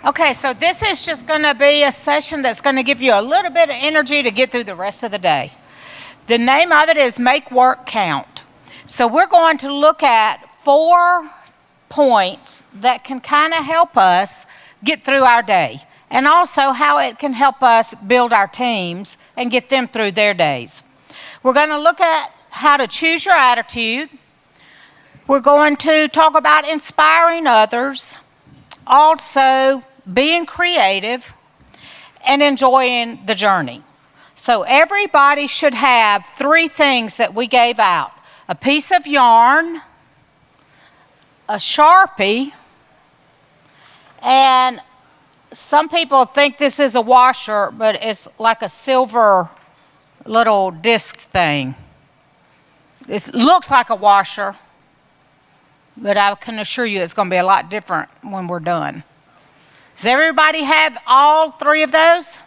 Okay, so this is just going to be a session that's going to give you a little bit of energy to get through the rest of the day. The name of it is Make Work Count. So we're going to look at 4 points that can kind of help us get through our day, and also how it can help us build our teams and get them through their days. We're going to look at how to choose your attitude. We're going to talk about inspiring others, also being creative, and enjoying the journey. So everybody should have 3 things that we gave out: a piece of yarn, a Sharpie, and some people think this is a washer, but it's like a silver little disc thing. It looks like a washer, but I can assure you it's going to be a lot different when we're done. Does everybody have all 3 of those?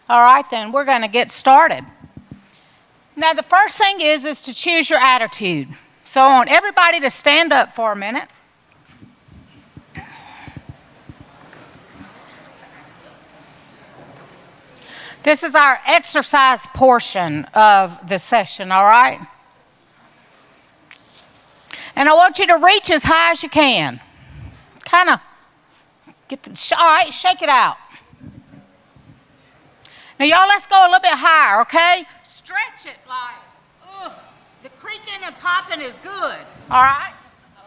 All right, then we're going to get started. Now, the first thing is to choose your attitude. So I want everybody to stand up for a minute. This is our exercise portion of the session, all right? And I want you to reach as high as you can. Kind of all right, shake it out. Now, y'all, let's go a little bit higher, okay? Stretch it like, the creaking and popping is good, all right?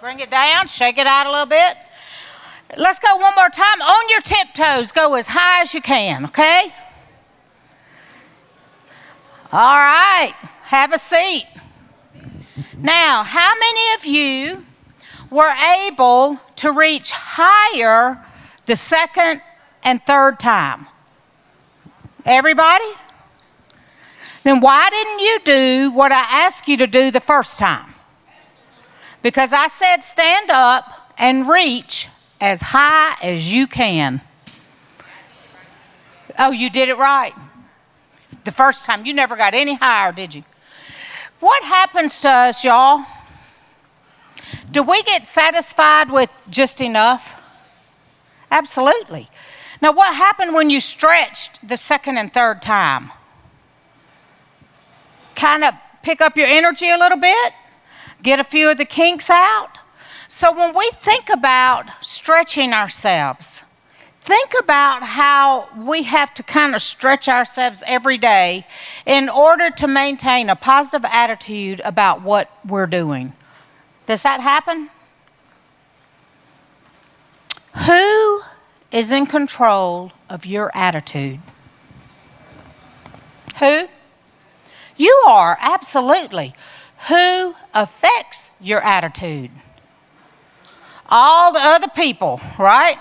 Bring it down, shake it out a little bit. Let's go one more time. On your tiptoes, go as high as you can, okay? All right, have a seat. Now, how many of you were able to reach higher the second and third time? Everybody? Then why didn't you do what I asked you to do the first time? Because I said stand up and reach as high as you can. Oh, you did it right. The first time. You never got any higher, did you? What happens to us, y'all? Do we get satisfied with just enough? Absolutely. Now, what happened when you stretched the second and third time? Kind of pick up your energy a little bit, get a few of the kinks out. So when we think about stretching ourselves, think about how we have to kind of stretch ourselves every day in order to maintain a positive attitude about what we're doing. Does that happen? Who is in control of your attitude? Who? You are, absolutely. Who affects your attitude? All the other people, right?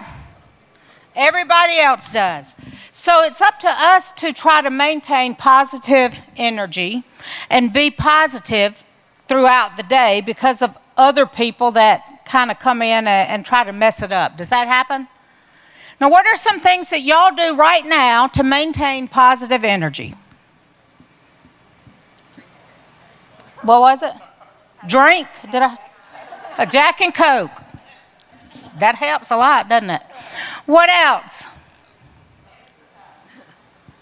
Everybody else does. So it's up to us to try to maintain positive energy and be positive throughout the day because of other people that kind of come in and try to mess it up. Does that happen? Now, what are some things that y'all do right now to maintain positive energy? What was it? Drink? A Jack and Coke. That helps a lot, doesn't it? What else?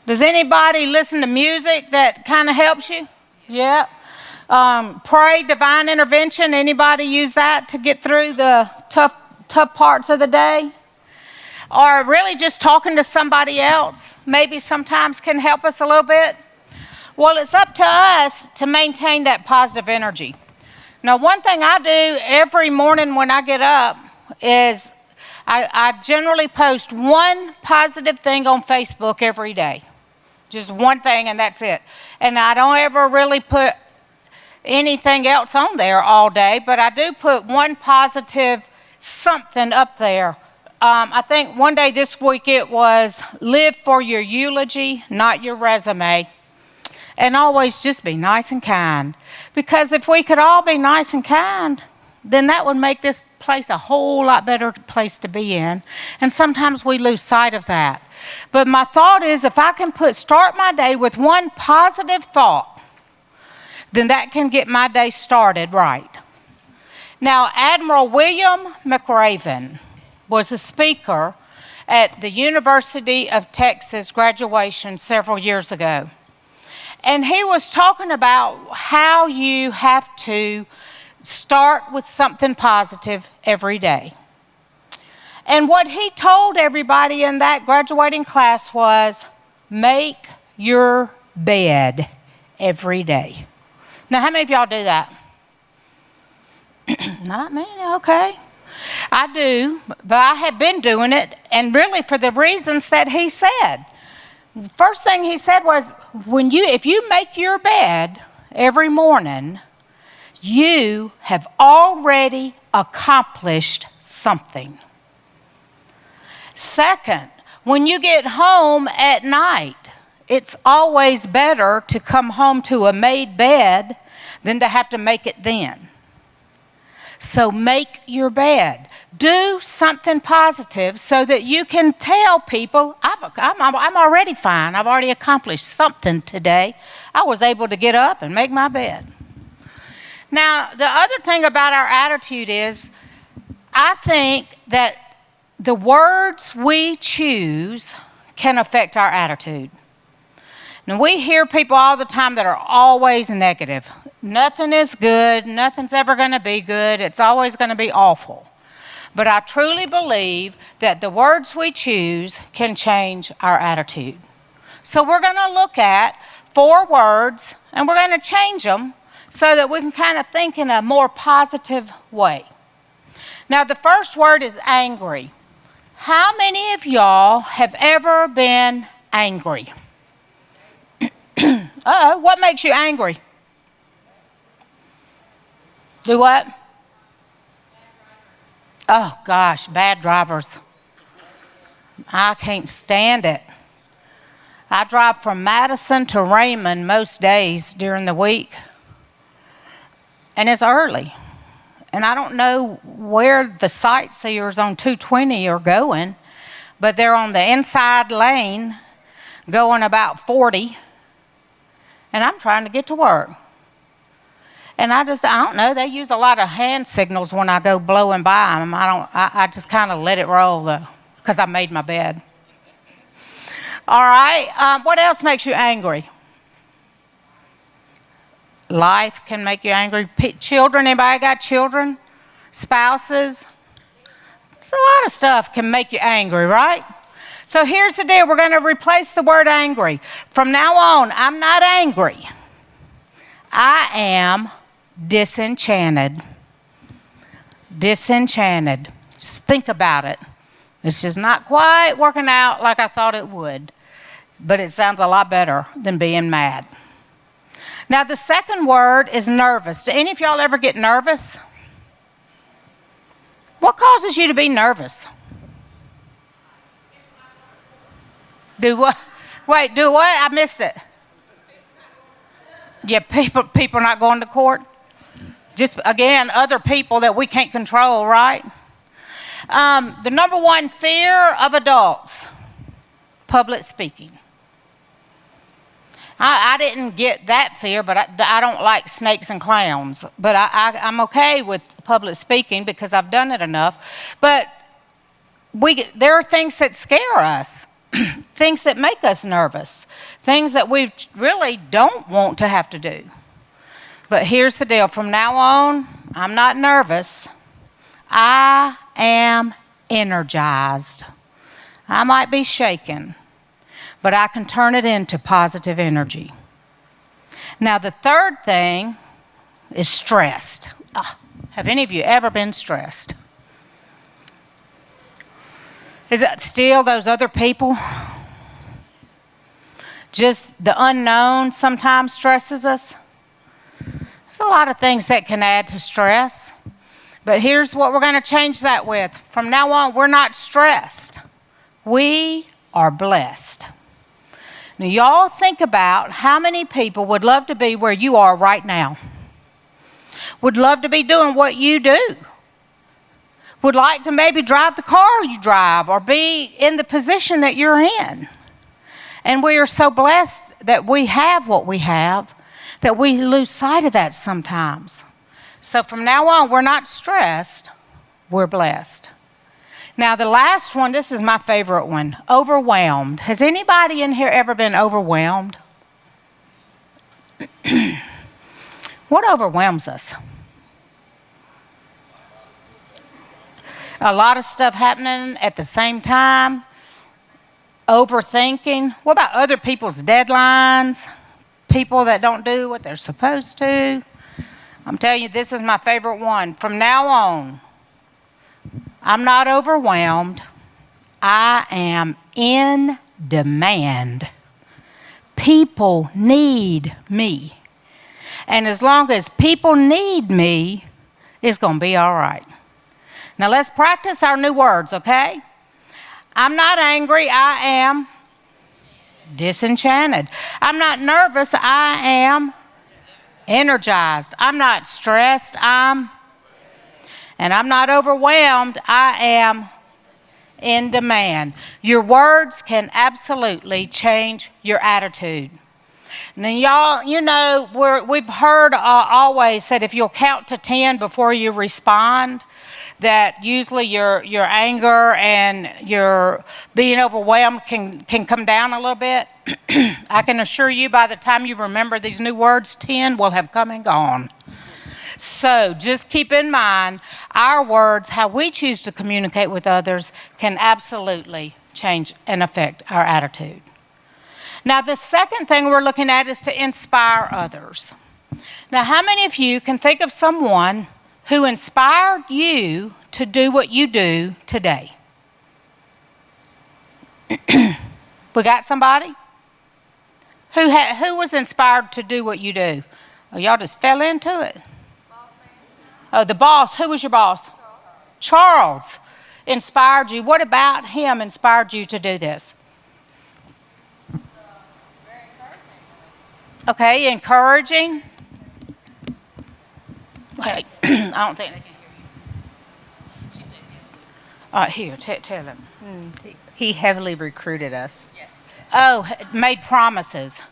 Does anybody listen to music that kind of helps you? Yeah. Pray, divine intervention. Anybody use that to get through the tough parts of the day? Or really just talking to somebody else maybe sometimes can help us a little bit? Well, it's up to us to maintain that positive energy. Now, one thing I do every morning when I get up is I generally post one positive thing on Facebook every day. Just one thing, and that's it. And I don't ever really put anything else on there all day, but I do put one positive something up there. I think one day this week it was live for your eulogy, not your resume. And always just be nice and kind. Because if we could all be nice and kind, then that would make this place a whole lot better place to be in. And sometimes we lose sight of that. But my thought is if I can start my day with one positive thought, then that can get my day started right. Now, Admiral William McRaven was a speaker at the University of Texas graduation several years ago. And he was talking about how you have to start with something positive every day. And what he told everybody in that graduating class was, make your bed every day. Now, how many of y'all do that? Not me, okay. I do, but I have been doing it, and really for the reasons that he said. First thing he said was, if you make your bed every morning, you have already accomplished something. Second, when you get home at night, it's always better to come home to a made bed than to have to make it then. So make your bed. Do something positive so that you can tell people, I'm already fine. I've already accomplished something today. I was able to get up and make my bed. Now, the other thing about our attitude is, I think that the words we choose can affect our attitude. Now, we hear people all the time that are always negative. Nothing is good. Nothing's ever going to be good. It's always going to be awful. But I truly believe that the words we choose can change our attitude. So we're going to look at 4 words, and we're going to change them so that we can kind of think in a more positive way. Now, the first word is angry. How many of y'all have ever been angry? What makes you angry? Do what? Oh gosh, bad drivers. I can't stand it. I drive from Madison to Raymond most days during the week, and it's early. And I don't know where the sightseers on 220 are going, but they're on the inside lane going about 40, and I'm trying to get to work. And I don't know, they use a lot of hand signals when I go blowing by them. I just kind of let it roll though, because I made my bed. All right, what else makes you angry? Life can make you angry. Children, anybody got children? Spouses? It's a lot of stuff can make you angry, right? So here's the deal. We're going to replace the word angry. From now on, I'm not angry. I am disenchanted. Disenchanted. Just think about it. It's just not quite working out like I thought it would. But it sounds a lot better than being mad. Now, the second word is nervous. Do any of y'all ever get nervous? What causes you to be nervous? Do what? Wait, do what? I missed it. Yeah, people not going to court. Just, again, other people that we can't control, right? The number one fear of adults, public speaking. I didn't get that fear, but I don't like snakes and clowns. But I'm okay with public speaking because I've done it enough. But there are things that scare us, things that make us nervous, things that we really don't want to have to do. But here's the deal. From now on, I'm not nervous. I am energized. I might be shaken, but I can turn it into positive energy. Now, the third thing is stressed. Have any of you ever been stressed? Is it still those other people? Just the unknown sometimes stresses us. There's a lot of things that can add to stress. But here's what we're going to change that with. From now on, we're not stressed. We are blessed. Now, y'all think about how many people would love to be where you are right now. Would love to be doing what you do. Would like to maybe drive the car you drive or be in the position that you're in. And we are so blessed that we have what we have that we lose sight of that sometimes. So from now on, we're not stressed, we're blessed. Now, the last one, this is my favorite one, overwhelmed. Has anybody in here ever been overwhelmed? What overwhelms us? A lot of stuff happening at the same time. Overthinking. What about other people's deadlines? People that don't do what they're supposed to. I'm telling you, this is my favorite one. From now on, I'm not overwhelmed. I am in demand. People need me. And as long as people need me, it's going to be all right. Now let's practice our new words, okay? I'm not angry. I am disenchanted. I'm not nervous. I am energized. I'm not stressed. And I'm not overwhelmed. I am in demand. Your words can absolutely change your attitude. Now, y'all, you know, we've heard always that if you'll count to 10 before you respond, that usually your anger and your being overwhelmed can come down a little bit. I can assure you by the time you remember these new words, 10 will have come and gone. So just keep in mind, our words, how we choose to communicate with others, can absolutely change and affect our attitude. Now, the second thing we're looking at is to inspire others. Now, how many of you can think of someone who inspired you to do what you do today? We got somebody? Who was inspired to do what you do? Oh, y'all just fell into it. Oh, the boss. Who was your boss? Charles inspired you. What about him inspired you to do this? Okay, encouraging. Wait, I don't think they can hear you. All right, here, tell him. He heavily recruited us. Yes. Oh, made promises.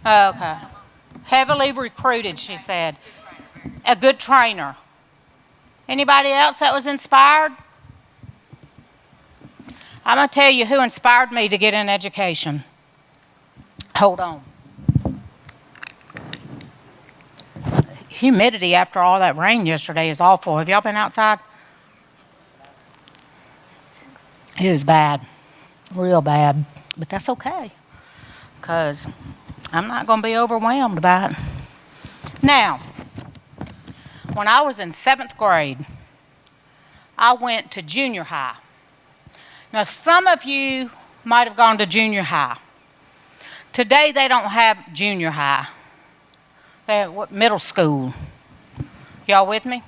Oh, okay. Heavily recruited, she said. A good trainer. Anybody else that was inspired? I'm going to tell you who inspired me to get an education. Hold on. Humidity after all that rain yesterday is awful. Have y'all been outside? It is bad. Real bad. But that's okay. Because I'm not going to be overwhelmed by it. Now, when I was in 7th grade, I went to junior high. Now, some of you might have gone to junior high. Today, they don't have junior high. They have middle school. Y'all with me?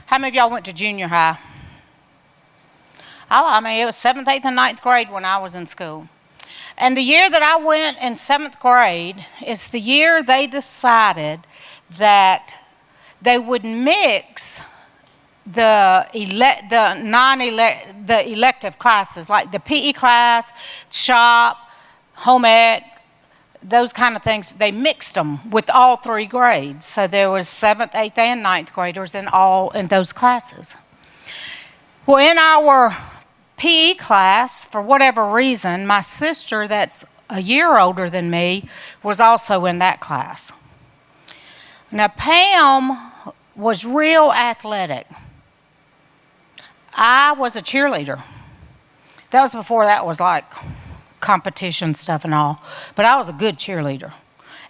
How many of y'all went to junior high? I mean, it was 7th, 8th, and 9th grade when I was in school. And the year that I went in 7th grade is the year they decided that they would mix the elective classes, like the PE class, shop, home ec, those kind of things. They mixed them with all 3 grades. So there was 7th, 8th, and 9th graders in those classes. Well, in our PE class, for whatever reason, my sister that's a year older than me was also in that class. Now, Pam was real athletic. I was a cheerleader. That was before that was like competition stuff and all. But I was a good cheerleader.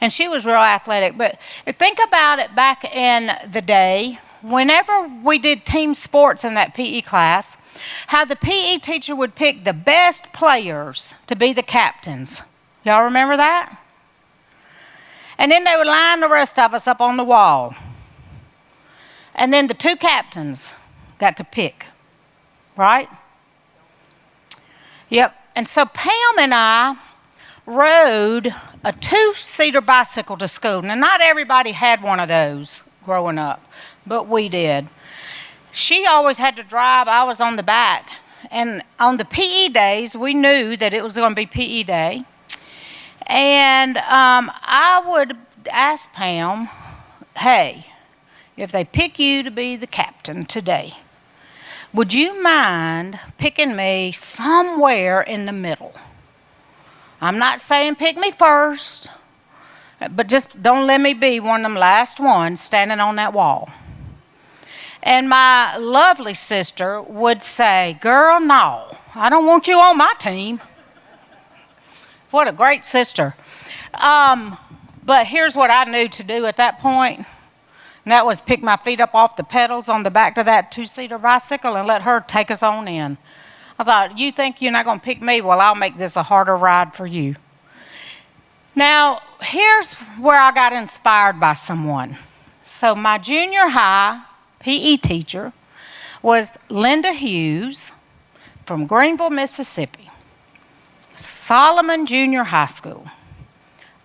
And she was real athletic. But think about it back in the day, whenever we did team sports in that PE class, how the PE teacher would pick the best players to be the captains. Y'all remember that? And then they would line the rest of us up on the wall. And then the 2 captains got to pick, right? Yep. And so Pam and I rode a 2-seater bicycle to school. Now, not everybody had one of those growing up, but we did. She always had to drive. I was on the back. And on the PE days, we knew that it was going to be PE day. And I would ask Pam, hey, if they pick you to be the captain today, would you mind picking me somewhere in the middle? I'm not saying pick me first, but just don't let me be one of them last ones standing on that wall. And my lovely sister would say, girl, no, I don't want you on my team. What a great sister. But here's what I knew to do at that point, and that was pick my feet up off the pedals on the back of that two-seater bicycle and let her take us on in. I thought, you think you're not going to pick me? Well, I'll make this a harder ride for you. Now, here's where I got inspired by someone. So my junior high PE teacher was Linda Hughes from Greenville, Mississippi. Solomon Junior High School.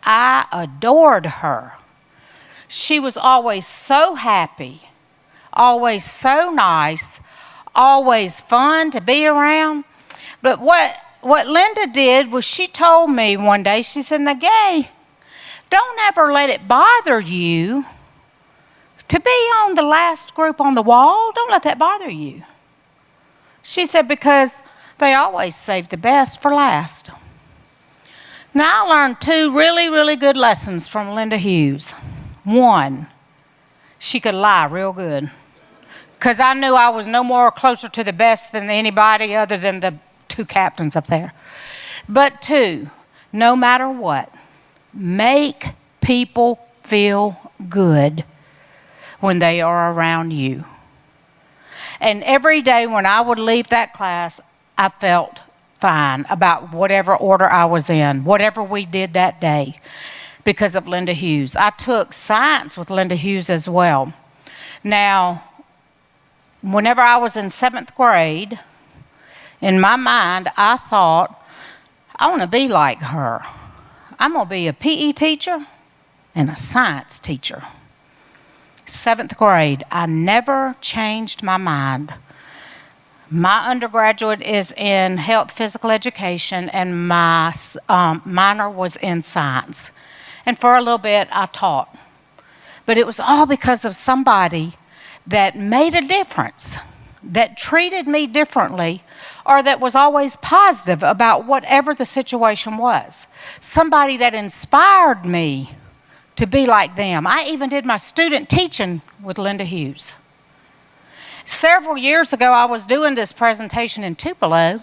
I adored her. She was always so happy, always so nice, always fun to be around. But what Linda did was she told me one day, she said, now, Gay, don't ever let it bother you to be on the last group on the wall. Don't let that bother you. She said, because they always save the best for last. Now, I learned two really, really good lessons from Linda Hughes. One, she could lie real good, because I knew I was no more closer to the best than anybody other than the two captains up there. But two, no matter what, make people feel good when they are around you. And every day when I would leave that class, I felt fine about whatever order I was in, whatever we did that day, because of Linda Hughes. I took science with Linda Hughes as well. Now, whenever I was in 7th grade, in my mind, I thought, I want to be like her. I'm going to be a PE teacher and a science teacher. 7th grade, I never changed my mind. My undergraduate is in health physical education, and my minor was in science. And for a little bit, I taught. But it was all because of somebody that made a difference, that treated me differently, or that was always positive about whatever the situation was. Somebody that inspired me to be like them. I even did my student teaching with Linda Hughes. Several years ago, I was doing this presentation in Tupelo,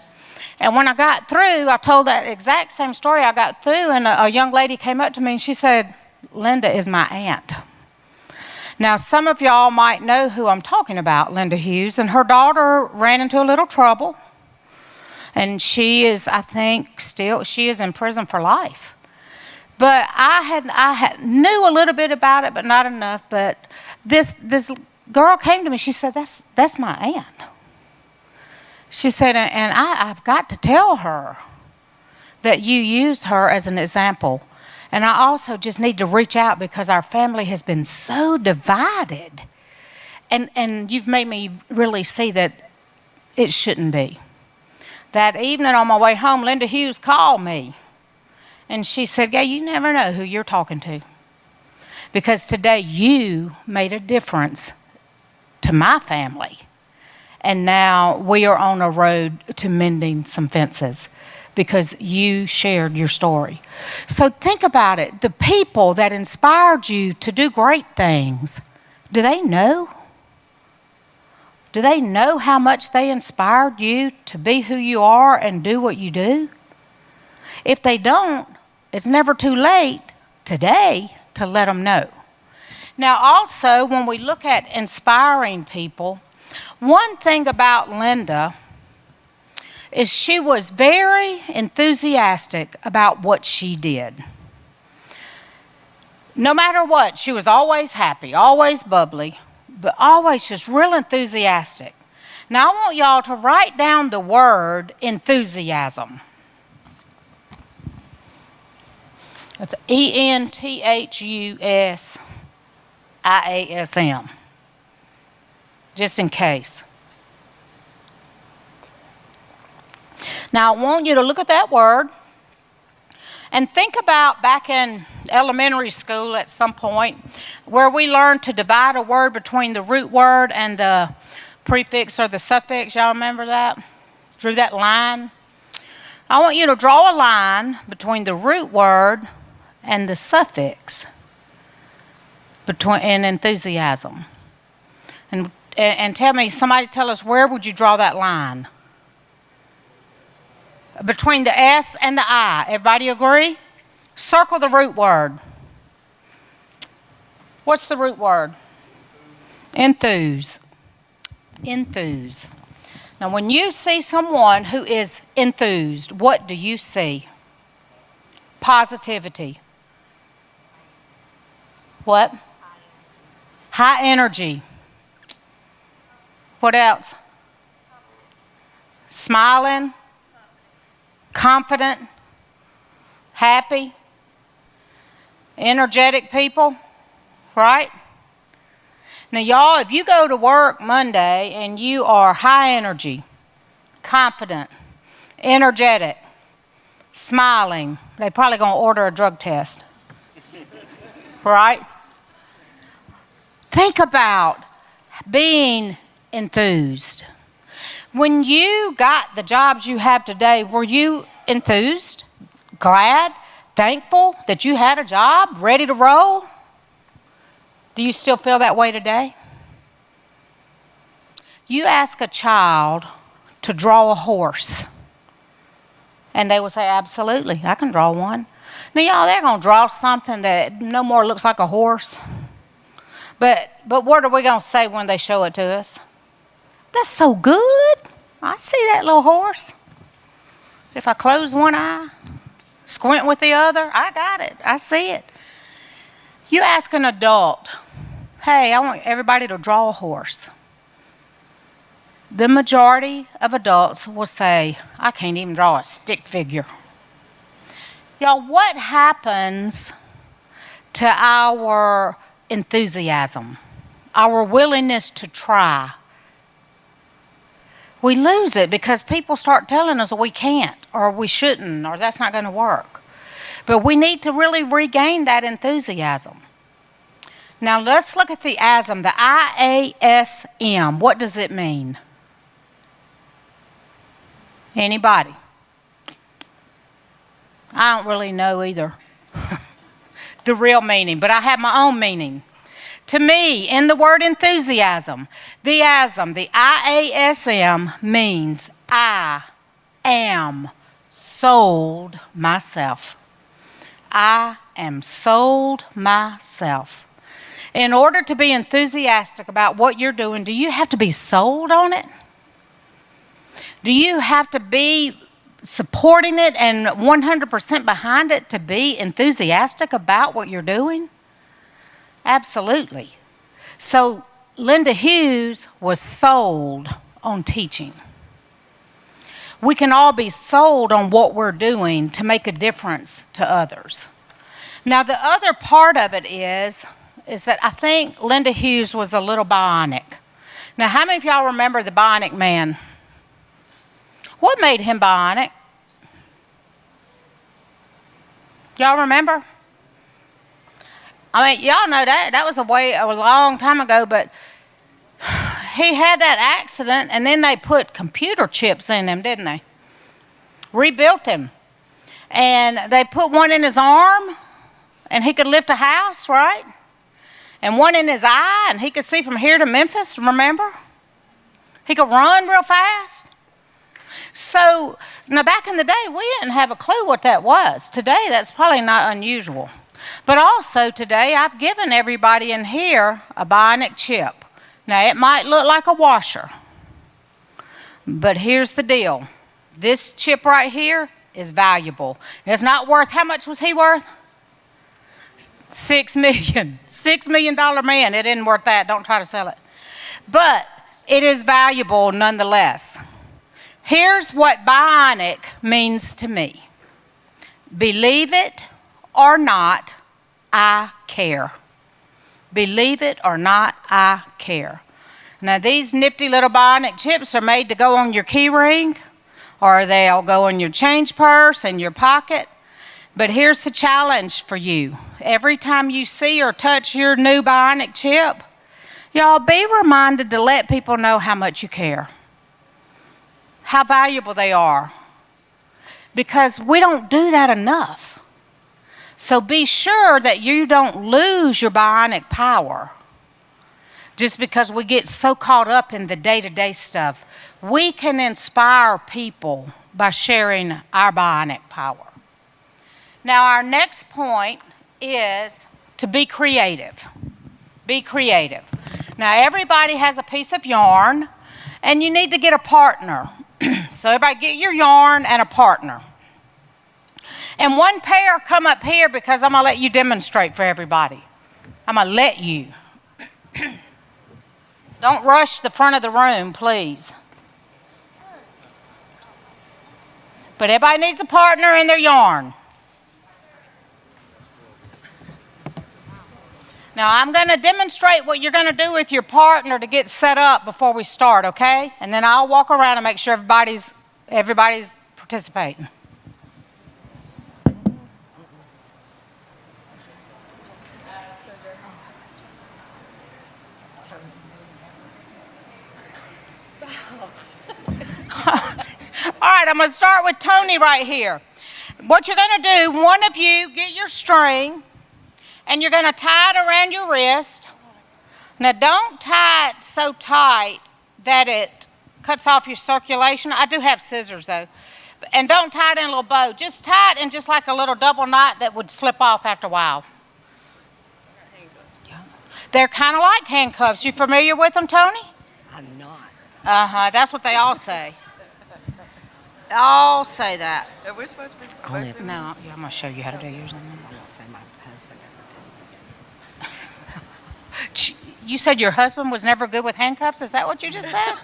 and when I got through, I told that exact same story. I got through, and a young lady came up to me, and she said, Linda is my aunt. Now, some of y'all might know who I'm talking about, Linda Hughes, and her daughter ran into a little trouble, and she is, I think, she is in prison for life. But I knew a little bit about it, but not enough. But this girl came to me. She said, "That's my aunt." She said, "And I've got to tell her that you used her as an example. And I also just need to reach out because our family has been so divided. And you've made me really see that it shouldn't be." That evening on my way home, Linda Hughes called me. And she said, "Gay, you never know who you're talking to. Because today you made a difference to my family. And now we are on a road to mending some fences because you shared your story." So think about it. The people that inspired you to do great things, do they know? Do they know how much they inspired you to be who you are and do what you do? If they don't, it's never too late today to let them know. Now also, when we look at inspiring people, one thing about Linda is she was very enthusiastic about what she did. No matter what, she was always happy, always bubbly, but always just real enthusiastic. Now I want y'all to write down the word enthusiasm. It's ENTHUSIASM, just in case. Now, I want you to look at that word and think about back in elementary school at some point where we learned to divide a word between the root word and the prefix or the suffix. Y'all remember that? Drew that line. I want you to draw a line between the root word and the suffix in enthusiasm. And tell me, somebody tell us, where would you draw that line? Between the S and the I. Everybody agree? Circle the root word. What's the root word? Enthuse. Enthuse. Now, when you see someone who is enthused, what do you see? Positivity. What? High energy. What else? Smiling. Confident. Happy. Energetic people. Right? Now, y'all, if you go to work Monday and you are high energy, confident, energetic, smiling, they're probably going to order a drug test. Right? Think about being enthused. When you got the jobs you have today, were you enthused, glad, thankful that you had a job, ready to roll? Do you still feel that way today? You ask a child to draw a horse, and they will say, absolutely, I can draw one. Now, y'all, they're going to draw something that no more looks like a horse. But what are we going to say when they show it to us? That's so good. I see that little horse. If I close one eye, squint with the other, I got it. I see it. You ask an adult, hey, I want everybody to draw a horse. The majority of adults will say, I can't even draw a stick figure. Y'all, what happens to our enthusiasm, our willingness to try? We lose it because people start telling us we can't, or we shouldn't, or that's not going to work. But we need to really regain that enthusiasm. Now let's look at the ASM, the I-A-S-M. What does it mean? Anybody? I don't really know either. The real meaning, but I have my own meaning. To me, in the word enthusiasm, the ASM, the I-A-S-M means I am sold myself. I am sold myself. In order to be enthusiastic about what you're doing, do you have to be sold on it? Do you have to be supporting it and 100% behind it to be enthusiastic about what you're doing? Absolutely. So Linda Hughes was sold on teaching. We can all be sold on what we're doing to make a difference to others. Now, the other part of it is that I think Linda Hughes was a little bionic. Now, how many of y'all remember the Bionic Man? What made him bionic? Y'all remember? I mean, y'all know that was a long time ago, but he had that accident, and then they put computer chips in him, didn't they? Rebuilt him. And they put one in his arm, and he could lift a house, right? And one in his eye, and he could see from here to Memphis, remember? He could run real fast. So, now back in the day, we didn't have a clue what that was. Today, that's probably not unusual. But also today, I've given everybody in here a bionic chip. Now, it might look like a washer, but here's the deal. This chip right here is valuable. It's not worth, how much was he worth? $6 million. $6 million man. It isn't worth that. Don't try to sell it. But it is valuable nonetheless. Here's what bionic means to me. Believe it or not, I care. Believe it or not, I care. Now, these nifty little bionic chips are made to go on your key ring, or they'll go in your change purse and your pocket. But here's the challenge for you. Every time you see or touch your new bionic chip, Y'all be reminded to let people know how much you care, how valuable they are, because we don't do that enough. So be sure that you don't lose your bionic power just because we get so caught up in the day-to-day stuff. We can inspire people by sharing our bionic power. Now, our next point is to be creative. Be creative. Now, everybody has a piece of yarn, and you need to get a partner. So everybody get your yarn and a partner. And one pair come up here because I'm going to let you demonstrate for everybody. I'm going to let you. Don't rush the front of the room, please. But everybody needs a partner in their yarn. Now, I'm going to demonstrate what you're going to do with your partner to get set up before we start, okay? And then I'll walk around and make sure everybody's participating. All right, I'm going to start with Tony right here. What you're going to do, one of you get your string, and you're going to tie it around your wrist. Now, don't tie it so tight that it cuts off your circulation. I do have scissors, though. And don't tie it in a little bow. Just tie it in just like a little double knot that would slip off after a while. They're kind of like handcuffs. You familiar with them, Tony? I'm not. Uh-huh, that's what they all say. They all say that. Are we supposed to be Only expecting? No, yeah, I'm going to show you how to do yours. I'm not saying my husband ever did. You said your husband was never good with handcuffs? Is that what you just said?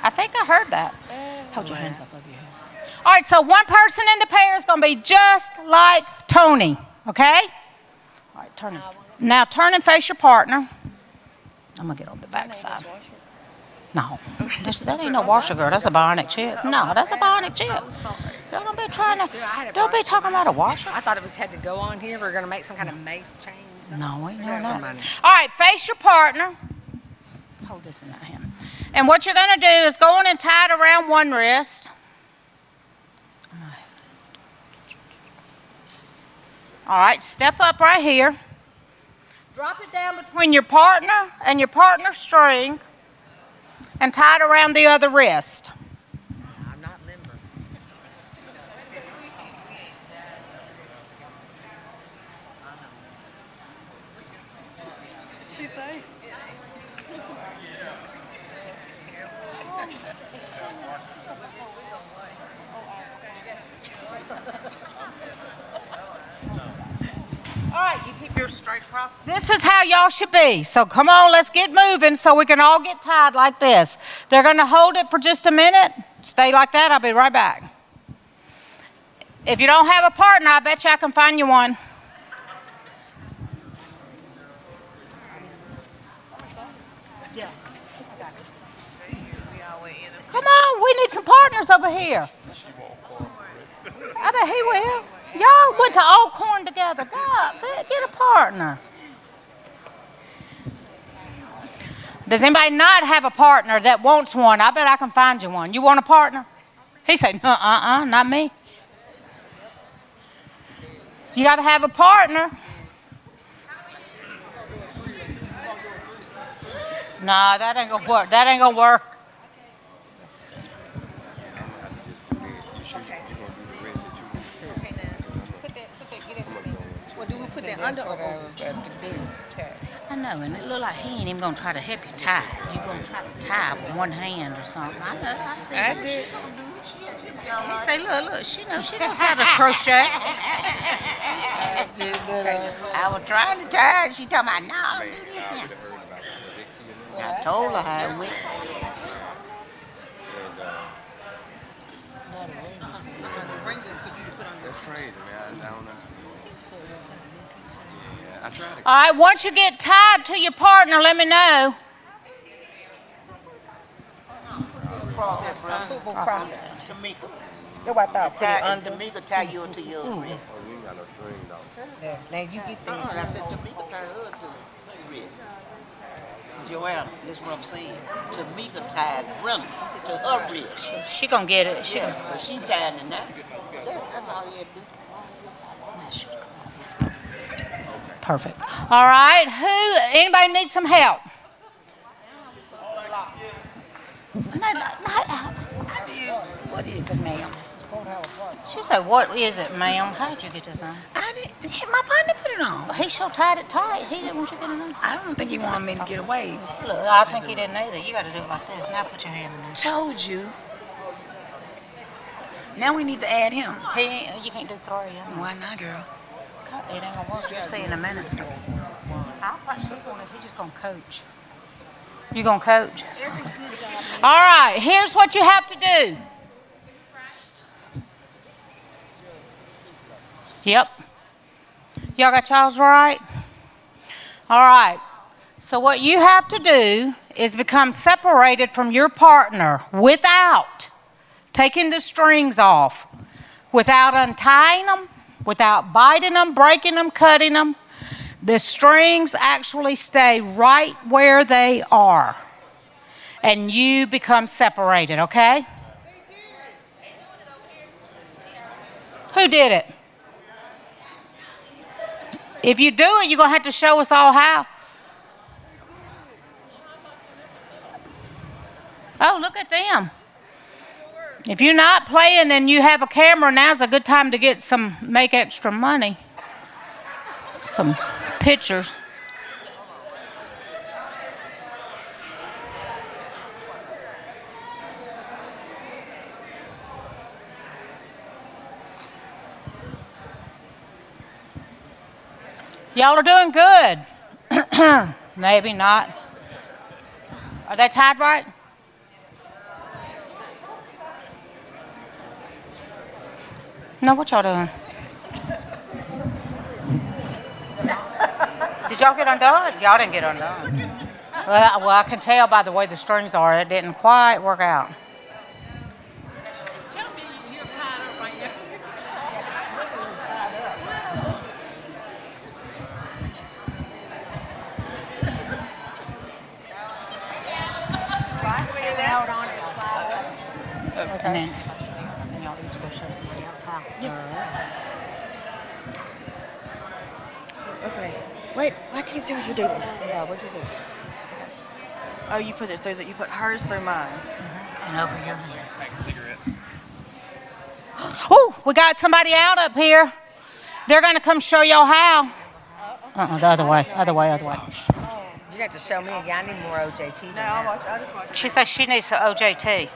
I think I heard that. Hold your hands up over your head. All right, so one person in the pair is going to be just like Tony, okay? All right, turn it. Now turn and face your partner. I'm going to get on the back side. No, that ain't no washer, girl. That's a bionic chip. No, that's a bionic chip. Y'all don't be trying to, don't be talking about a washer. I thought it was had to go on here. We're going to make some kind of mace chain. No, we ain't doing Some that. money. All right, face your partner. Hold this in that hand. And what you're going to do is go on and tie it around one wrist. All right, step up right here. Drop it down between your partner and your partner's string and tie it around the other wrist. I'm not limber. She say? All right, you keep yours straight across. This is how y'all should be. So come on, let's get moving so we can all get tied like this. They're going to hold it for just a minute. Stay like that. I'll be right back. If you don't have a partner, I bet you I can find you one. Come on, we need some partners over here. I bet he will. Y'all went to Alcorn together. God, get a partner. Does anybody not have a partner that wants one? I bet I can find you one. You want a partner? He said, not me. You got to have a partner. Nah, that ain't gonna work. That ain't gonna work. Put that under or over? I know, and it look like he ain't even gonna try to help you tie. You gonna try to tie with one hand or something. I know. I see. I that. did. He say, look, she knows how to crochet. I was trying to tie her. She told me, no, do this now. I told her how it went. That's crazy, man. I don't understand. Yeah, I tried to. All right, once you get tied to your partner, let me know. Cross Tamika. That's what I thought. Put it under. Tamika tie you into your wrist. Oh, you ain't got no string, though. Now you get that. I said Tamika tie her to wrist. Joanna, that's what I'm saying. Tamika tied Brenda to her wrist. She gonna get it. Yeah, but she tied it now. That's all you had to do. Perfect. All right. Anybody need some help? What is it, ma'am? She said, "What is it, ma'am? How did you get this on?" I didn't. My partner put it on. He sure tied it tight. He didn't want you to get it on. I don't think he wanted me to get away. Look, I think he didn't either. You got to do it like this. Now put your hand in there. Told you. Now we need to add him. You can't do 3. Why not, girl? It ain't gonna work. You'll see in a minute. I thought she wanted. He just gonna coach. You gonna coach? Okay. All right. Here's what you have to do. Yep. Y'all got y'all's right? All right. So what you have to do is become separated from your partner without taking the strings off, without untying them, without biting them, breaking them, cutting them. The strings actually stay right where they are. And you become separated, okay? Who did it? If you do it, you're going to have to show us all how. Oh, look at them. If you're not playing and you have a camera, now's a good time to make extra money. Some pictures. Y'all are doing good. Maybe not. Are they tied right? No, what y'all doing? Did y'all get undone? Y'all didn't get undone. Well, I can tell by the way the strings are, it didn't quite work out. Tell me you're tied up right here. And then y'all each go show somebody else how. Okay. Wait, I can't see what you're doing. Yeah, what'd you do? Oh, you put it through that. You put hers through mine. And over here. Oh, we got somebody out up here. They're going to come show y'all how. The other way. You got to show me again. I need more OJT than No, that. She says she needs the OJT.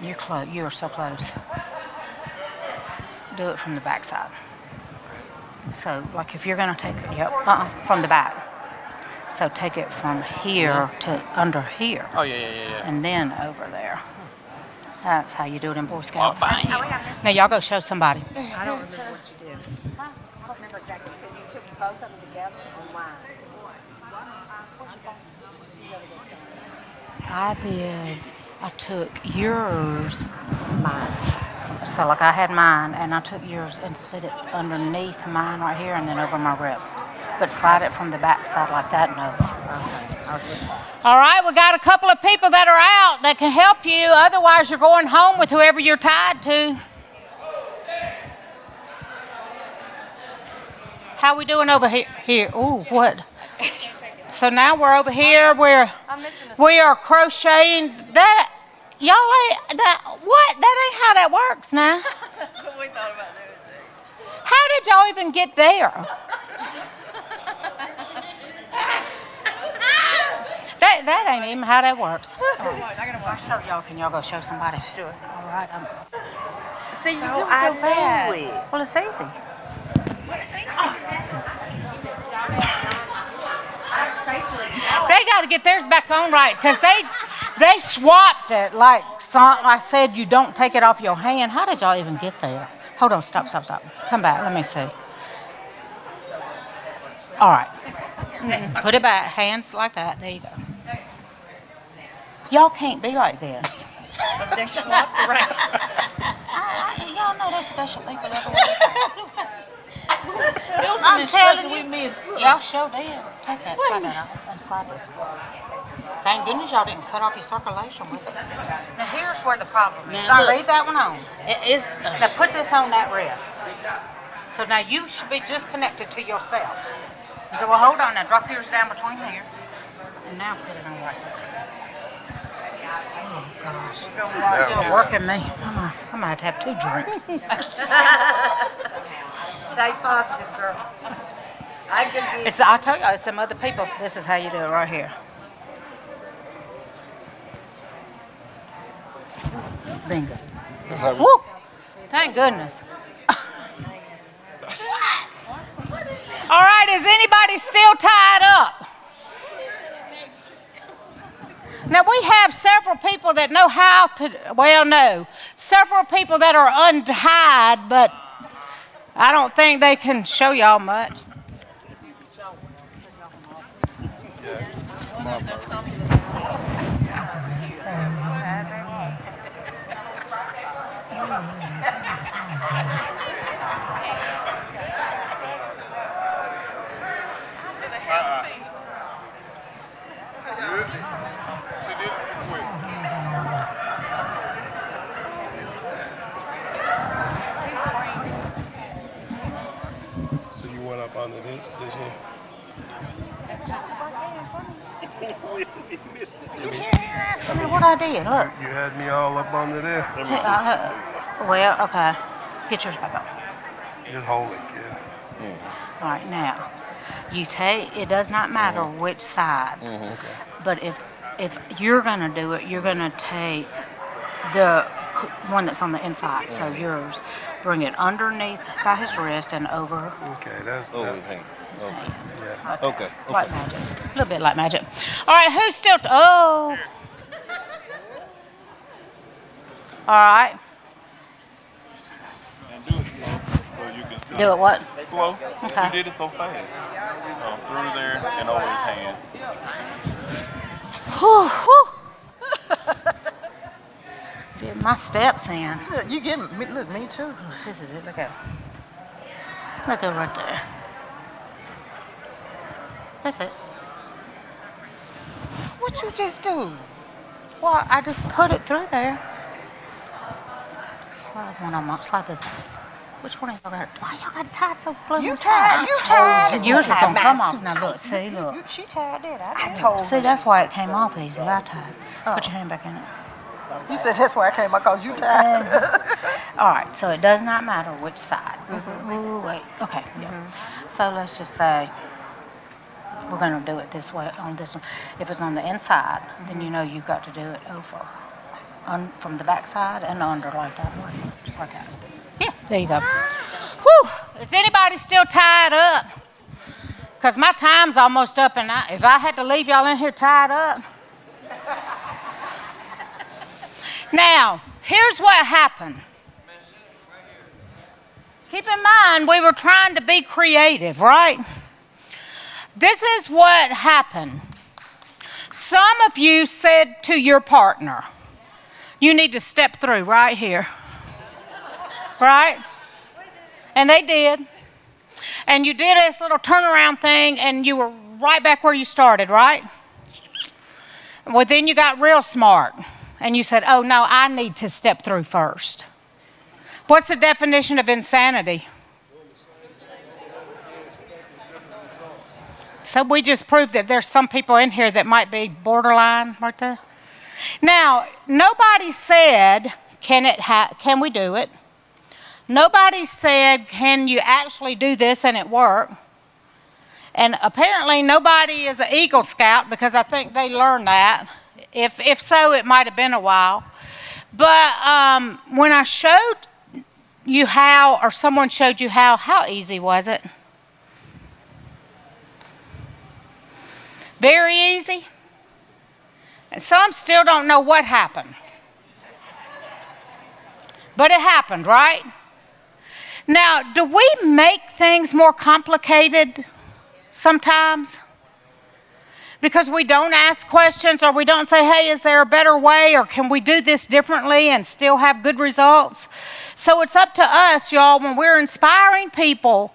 You're close. You are so close. Do it from the back side. So, like if you're going to take it, from the back. So take it from here to under here. Oh, yeah. And then over there. That's how you do it in Boy Scouts. Now y'all go show somebody. I don't remember what you did. I don't remember exactly. So you took both of them together and why? I did. I took yours, mine. So like I had mine, and I took yours and slid it underneath mine right here, and then over my wrist. But slide it from the back side like that and over. All right, we got a couple of people that are out that can help you. Otherwise, you're going home with whoever you're tied to. How we doing over here? Ooh, what? So now we're over here. We are crocheting. That y'all ain't that. What? That ain't how that works now. That's what we thought about doing too. How did y'all even get there? That ain't even how that works. I'll show y'all. Can y'all go show somebody? Do it. All right. See, you do So it I so knew fast. it. Well, it's easy. They got to get theirs back on right because they swapped it like I said. You don't take it off your hand. How did y'all even get there? Hold on. Stop. Come back. Let me see. All right. Put it back. Hands like that. There you go. Y'all can't be like this. But they're swapped around. Y'all know those special people everywhere. I'm telling you. Y'all sure did. Take that, slide that off, and slide this. Thank goodness y'all didn't cut off your circulation with it. Now here's where the problem is. Now, I look. leave that one on. It's, Now put this on that wrist. So now you should be just connected to yourself. You go, well, hold on now. Drop yours down between there. And now put it on right there. Oh, gosh. You're working me. I might have 2 drinks. Stay positive, girl. I could be. I told you, it's some other people. This is how you do it right here. Bingo. Woo! Thank goodness. All right, is anybody still tied up? Now we have several people that know how to, well, no, several people that are untied, but I don't think they can show y'all much. So you went up under this here? I mean, what I did, look. You had me all up under there. Well, okay. Get yours back on. Just hold it, kid. All right, now, you take, it does not matter which side, but if you're going to do it, you're going to take the one that's on the inside, so yours, bring it underneath by his wrist and over Okay, that's his hand. his hand. yeah. Okay. Like magic. A little bit like magic. All right, who's still, oh. All right, And do it slow so you can see. do it what? Slow. Okay. You did it so fast. Through there and over his hand. Whew, whew. Get my steps in. look, you getting me, look, me too. This is it, look at. Look at right there. That's it. What you just do? Well, I just put it through there. Slide one on my, slide this. Which one of y'all got it? Why y'all got it tied so blue? You tied. Yours is gonna come Mine's off. too Now tight. look, see, look. She tied it. I told See, her. that's why it came off easy. I tied. Put your hand back in it. You said that's why I came out, cause you tied. All right, so it does not matter which side. Ooh, wait, okay, yeah. So let's just say we're gonna do it this way on this one. If it's on the inside, then you know you've got to do it over, from the back side and under like that, just like that. Yeah, there you go. Whew, is anybody still tied up? Because my time's almost up, and if I had to leave y'all in here tied up. Now, here's what happened. Keep in mind, we were trying to be creative, right? This is what happened. Some of you said to your partner, you need to step through right here. Right? And they did. And you did this little turnaround thing, and you were right back where you started, right? Well, then you got real smart. And you said, oh, no, I need to step through first. What's the definition of insanity? So we just proved that there's some people in here that might be borderline right there. Now, nobody said, can we do it? Nobody said, can you actually do this and it work? And apparently nobody is an Eagle Scout, because I think they learned that. If so, it might have been a while. But when I showed you how, or someone showed you how easy was it? Very easy. And some still don't know what happened. But it happened, right? Now, do we make things more complicated sometimes? Because we don't ask questions, or we don't say, hey, is there a better way, or can we do this differently and still have good results? So it's up to us, y'all, when we're inspiring people,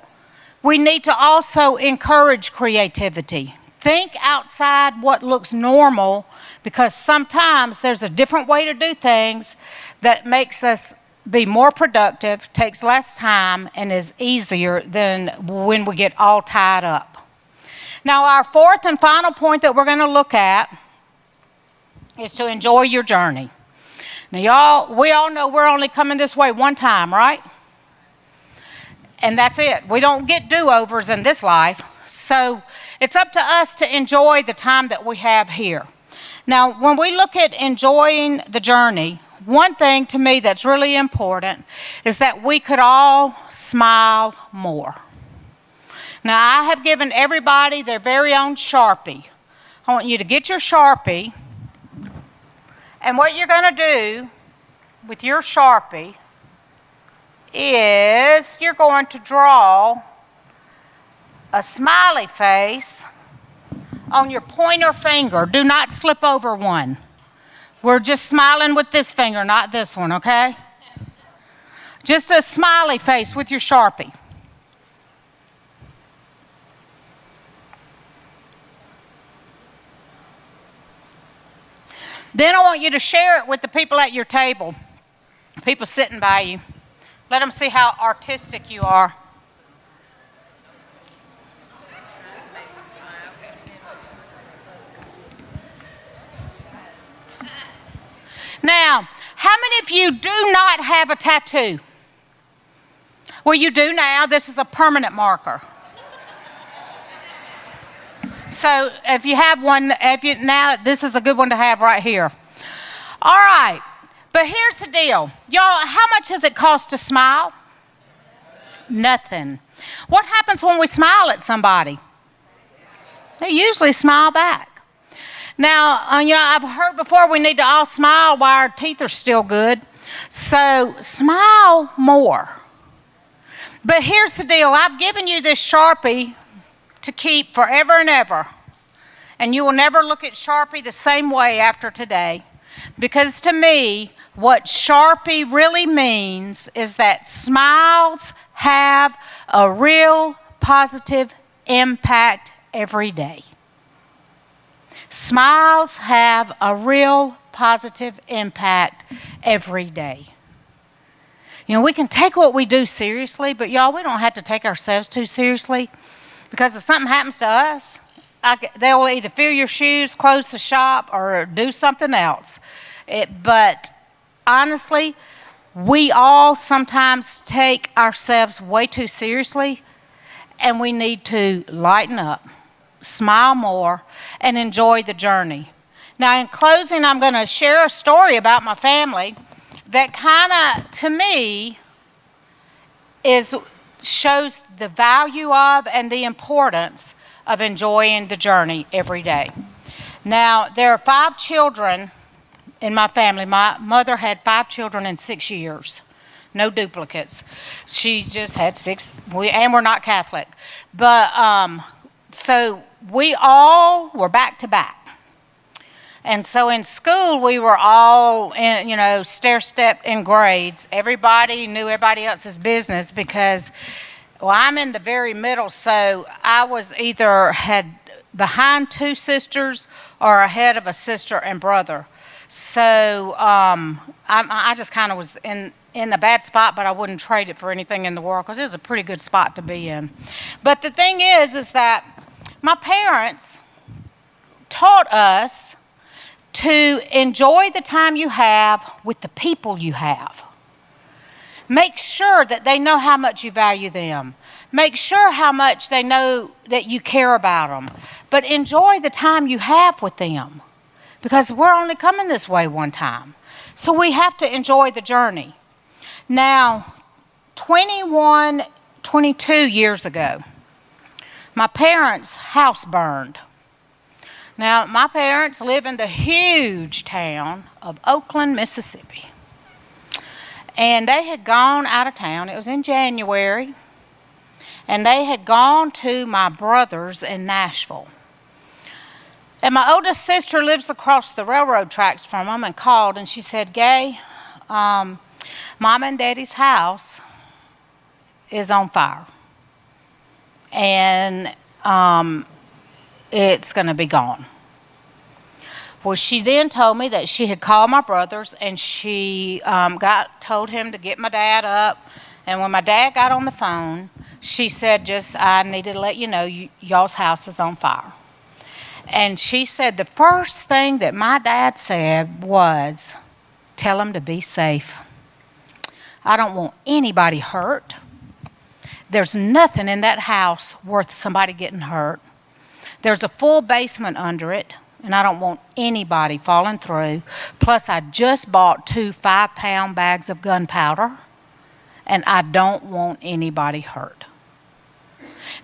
we need to also encourage creativity. Think outside what looks normal, because sometimes there's a different way to do things that makes us be more productive, takes less time, and is easier than when we get all tied up. Now, our fourth and final point that we're going to look at is to enjoy your journey. Now, we all know we're only coming this way one time, right? And that's it. We don't get do-overs in this life. So it's up to us to enjoy the time that we have here. Now, when we look at enjoying the journey, one thing to me that's really important is that we could all smile more. Now, I have given everybody their very own Sharpie. I want you to get your Sharpie, and what you're going to do with your Sharpie is you're going to draw a smiley face on your pointer finger. Do not slip over one. We're just smiling with this finger, not this one, okay? Just a smiley face with your Sharpie. Then I want you to share it with the people at your table, people sitting by you. Let them see how artistic you are. Now, how many of you do not have a tattoo? Well, you do now. This is a permanent marker. So if you have one, now this is a good one to have right here. All right, but here's the deal. Y'all, how much does it cost to smile? Nothing. What happens when we smile at somebody? They usually smile back. Now, I've heard before we need to all smile while our teeth are still good. So smile more. But here's the deal. I've given you this Sharpie to keep forever and ever. And you will never look at Sharpie the same way after today. Because to me, what Sharpie really means is that smiles have a real positive impact every day. Smiles have a real positive impact every day. We can take what we do seriously, but y'all, we don't have to take ourselves too seriously, because if something happens to us, they'll either fill your shoes, close the shop, or do something else. But honestly, we all sometimes take ourselves way too seriously, and we need to lighten up, smile more, and enjoy the journey. Now, in closing, I'm going to share a story about my family that kind of, to me, shows the value of and the importance of enjoying the journey every day. Now, there are 5 children in my family. My mother had 5 children in 6 years. No duplicates. She just had 6, and we're not Catholic. But so we all were back to back. And so in school, we were all, stair-stepped in grades. Everybody knew everybody else's business because, I'm in the very middle, so I was either had behind 2 sisters or ahead of a sister and brother. So I just kind of was in a bad spot, but I wouldn't trade it for anything in the world because it was a pretty good spot to be in. But the thing is that my parents taught us to enjoy the time you have with the people you have. Make sure that they know how much you value them. Make sure how much they know that you care about them. But enjoy the time you have with them, because we're only coming this way one time. So we have to enjoy the journey. Now, 22 years ago, my parents' house burned. Now, my parents live in the huge town of Oakland, Mississippi. And they had gone out of town. It was in January. And they had gone to my brother's in Nashville. And my oldest sister lives across the railroad tracks from them and called, and she said, Gay, Mom and Daddy's house is on fire. and it's going to be gone. Well, she then told me that she had called my brothers, and she told him to get my dad up. And when my dad got on the phone, she said, I needed to let you know y'all's house is on fire. And she said the first thing that my dad said was, tell him to be safe. I don't want anybody hurt. There's nothing in that house worth somebody getting hurt. There's a full basement under it, and I don't want anybody falling through. Plus, I just bought 2 5-pound bags of gunpowder, and I don't want anybody hurt.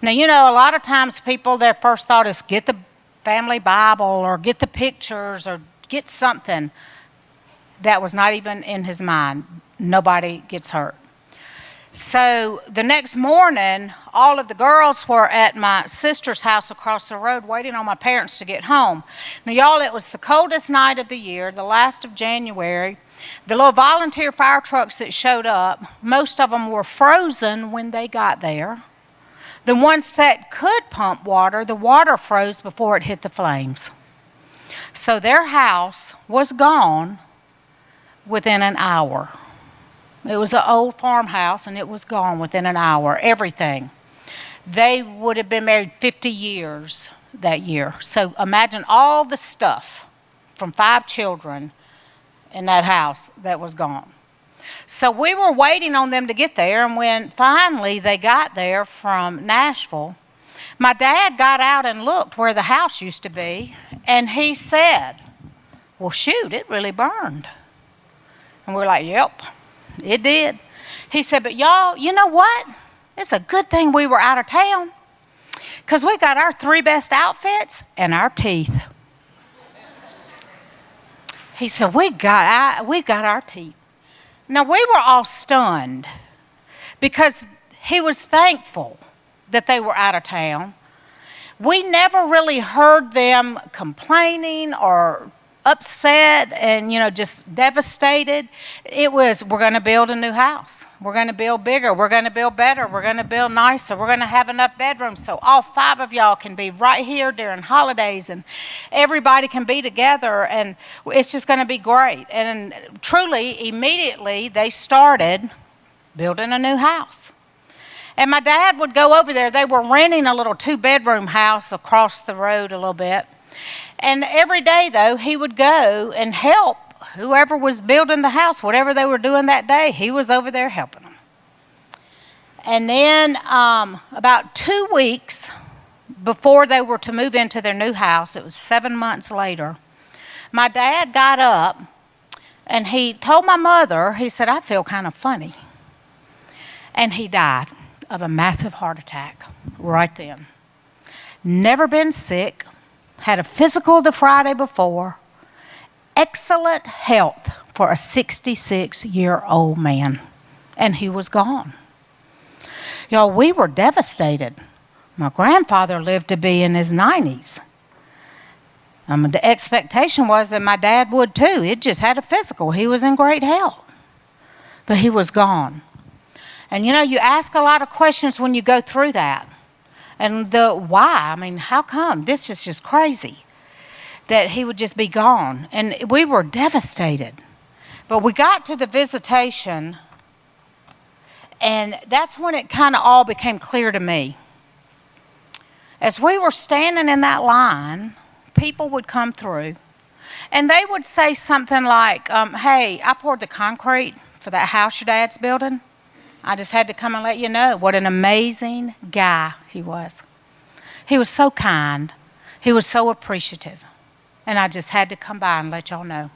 Now, a lot of times people, their first thought is get the family Bible or get the pictures or get something. That was not even in his mind. Nobody gets hurt. So the next morning, all of the girls were at my sister's house across the road waiting on my parents to get home. Now, y'all, it was the coldest night of the year, the last of January. The little volunteer fire trucks that showed up, most of them were frozen when they got there. The ones that could pump water, the water froze before it hit the flames. So their house was gone within an hour. It was an old farmhouse, and it was gone within an hour, everything. They would have been married 50 years that year. So imagine all the stuff from 5 children in that house that was gone. So we were waiting on them to get there, and when finally they got there from Nashville, my dad got out and looked where the house used to be, and he said, well, shoot, it really burned. And we're like, yep, it did. He said, but y'all, you know what? It's a good thing we were out of town, because we got our 3 best outfits and our teeth. He said, we got our teeth. Now, we were all stunned because he was thankful that they were out of town. We never really heard them complaining or upset and, just devastated. It was, we're going to build a new house. We're going to build bigger. We're going to build better. We're going to build nicer. We're going to have enough bedrooms so all 5 of y'all can be right here during holidays and everybody can be together, and it's just going to be great. And truly, immediately, they started building a new house. And my dad would go over there. They were renting a little 2-bedroom house across the road a little bit. And every day, though, he would go and help whoever was building the house, whatever they were doing that day, he was over there helping them. And then about 2 weeks before they were to move into their new house, it was 7 months later, my dad got up and he told my mother, he said, I feel kind of funny. And he died of a massive heart attack right then. Never been sick. Had a physical the Friday before. Excellent health for a 66-year-old man. And he was gone. Y'all, we were devastated. My grandfather lived to be in his 90s. The expectation was that my dad would too. It just had a physical. He was in great health. But he was gone. And you ask a lot of questions when you go through that. And the why, how come? This is just crazy that he would just be gone. And we were devastated. But we got to the visitation, and that's when it kind of all became clear to me. As we were standing in that line, people would come through, and they would say something like, hey, I poured the concrete for that house your dad's building. I just had to come and let you know what an amazing guy he was. He was so kind. He was so appreciative. And I just had to come by and let y'all know.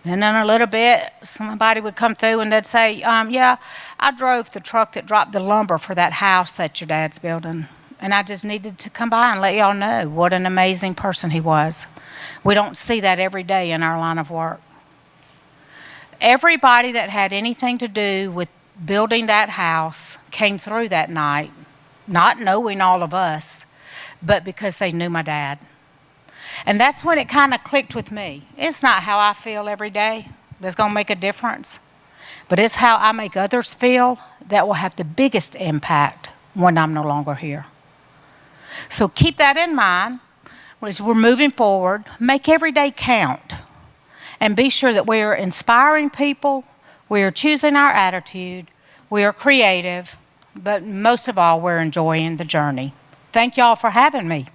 And then in a little bit, somebody would come through and they'd say, yeah, I drove the truck that dropped the lumber for that house that your dad's building. And I just needed to come by and let y'all know what an amazing person he was. We don't see that every day in our line of work. Everybody that had anything to do with building that house came through that night, not knowing all of us, but because they knew my dad. And that's when it kind of clicked with me. It's not how I feel every day that's going to make a difference, but it's how I make others feel that will have the biggest impact when I'm no longer here. So keep that in mind as we're moving forward. Make every day count. And be sure that we are inspiring people, we are choosing our attitude, we are creative, but most of all, we're enjoying the journey. Thank y'all for having me.